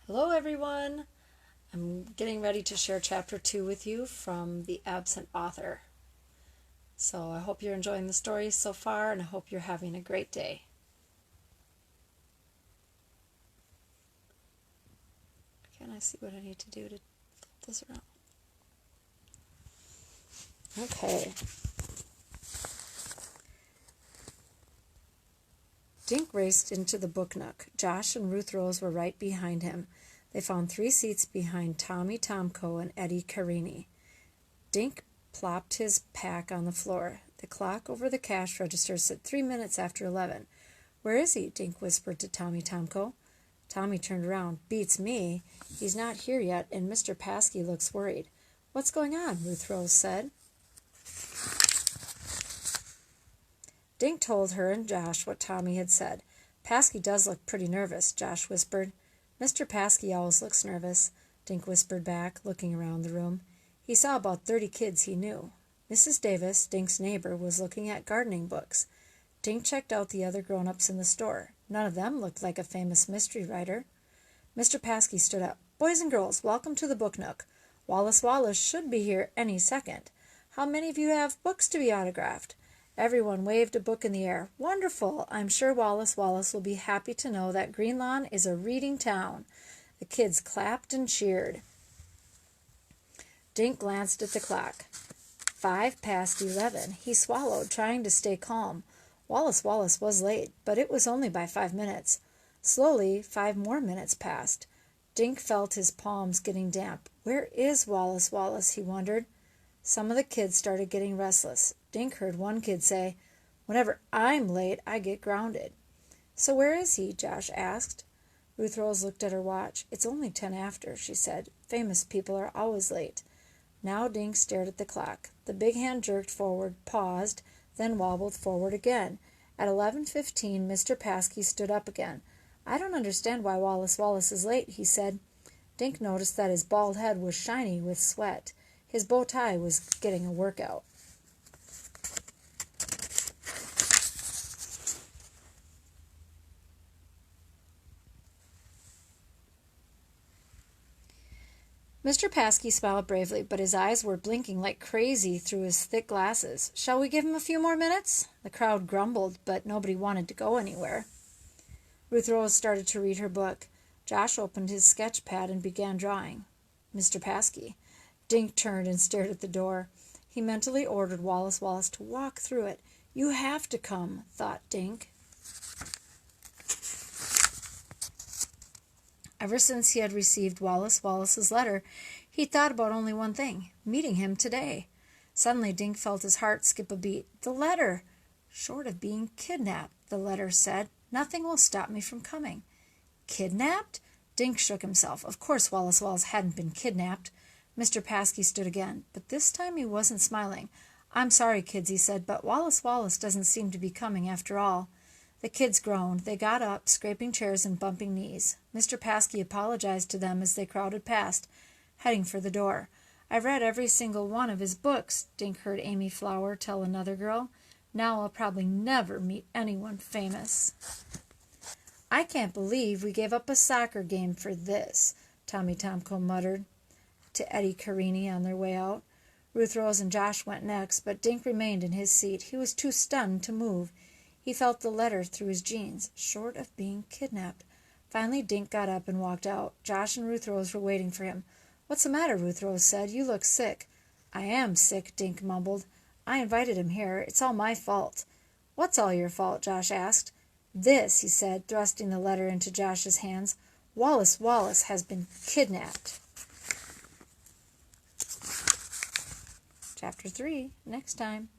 Hello everyone! I'm getting ready to share chapter 2 with you from The Absent Author. So I hope you're enjoying the story so far and I hope you're having a great day. Can I see what I need to do to flip this around? Okay. Dink raced into the book nook. Josh and Ruth Rose were right behind him. They found 3 seats behind Tommy Tomko and Eddie Carini. Dink plopped his pack on the floor. The clock over the cash register said 3 minutes after 11. "Where is he?" Dink whispered to Tommy Tomko. Tommy turned around. "Beats me. He's not here yet, and Mr. Paskey looks worried." "What's going on?" Ruth Rose said. Dink told her and Josh what Tommy had said. "Paskey does look pretty nervous," Josh whispered. "Mr. Paskey always looks nervous," Dink whispered back, looking around the room. He saw about 30 kids he knew. Mrs. Davis, Dink's neighbor, was looking at gardening books. Dink checked out the other grown-ups in the store. None of them looked like a famous mystery writer. Mr. Paskey stood up. "Boys and girls, welcome to the book nook. Wallace Wallace should be here any second. How many of you have books to be autographed?" Everyone waved a book in the air. "Wonderful! I'm sure Wallace Wallace will be happy to know that Greenlawn is a reading town." The kids clapped and cheered. Dink glanced at the clock. 5 past 11. He swallowed, trying to stay calm. Wallace Wallace was late, but it was only by 5 minutes. Slowly, 5 more minutes passed. Dink felt his palms getting damp. Where is Wallace Wallace, he wondered. Some of the kids started getting restless. Dink heard one kid say, "Whenever I'm late, I get grounded." "So where is he?" Josh asked. Ruth Rose looked at her watch. "It's only 10 after, she said. "Famous people are always late." Now Dink stared at the clock. The big hand jerked forward, paused, then wobbled forward again. At 11:15, Mr. Paskey stood up again. "I don't understand why Wallace Wallace is late," he said. Dink noticed that his bald head was shiny with sweat. His bow tie was getting a workout. Mr. Paskey smiled bravely, but his eyes were blinking like crazy through his thick glasses. "Shall we give him a few more minutes?" The crowd grumbled, but nobody wanted to go anywhere. Ruth Rose started to read her book. Josh opened his sketch pad and began drawing. Mr. Paskey. Dink turned and stared at the door. He mentally ordered Wallace Wallace to walk through it. "You have to come," thought Dink. Ever since he had received Wallace Wallace's letter, he thought about only one thing, meeting him today. Suddenly Dink felt his heart skip a beat. The letter! "Short of being kidnapped," the letter said. "Nothing will stop me from coming." Kidnapped? Dink shook himself. Of course Wallace Wallace hadn't been kidnapped. Mr. Paskey stood again, but this time he wasn't smiling. "I'm sorry, kids," he said, "but Wallace Wallace doesn't seem to be coming after all." The kids groaned. They got up, scraping chairs and bumping knees. Mr. Paskey apologized to them as they crowded past, heading for the door. "I've read every single one of his books," Dink heard Amy Flower tell another girl. "Now I'll probably never meet anyone famous." "I can't believe we gave up a soccer game for this," Tommy Tomko muttered to Eddie Carini on their way out. Ruth Rose and Josh went next, but Dink remained in his seat. He was too stunned to move. He felt the letter through his jeans, short of being kidnapped. Finally Dink got up and walked out. Josh and Ruth Rose were waiting for him. "What's the matter?" Ruth Rose said. "You look sick." "I am sick," Dink mumbled. "I invited him here. It's all my fault." "What's all your fault?" Josh asked. "This," he said, thrusting the letter into Josh's hands. "Wallace Wallace has been kidnapped." Chapter 3, next time.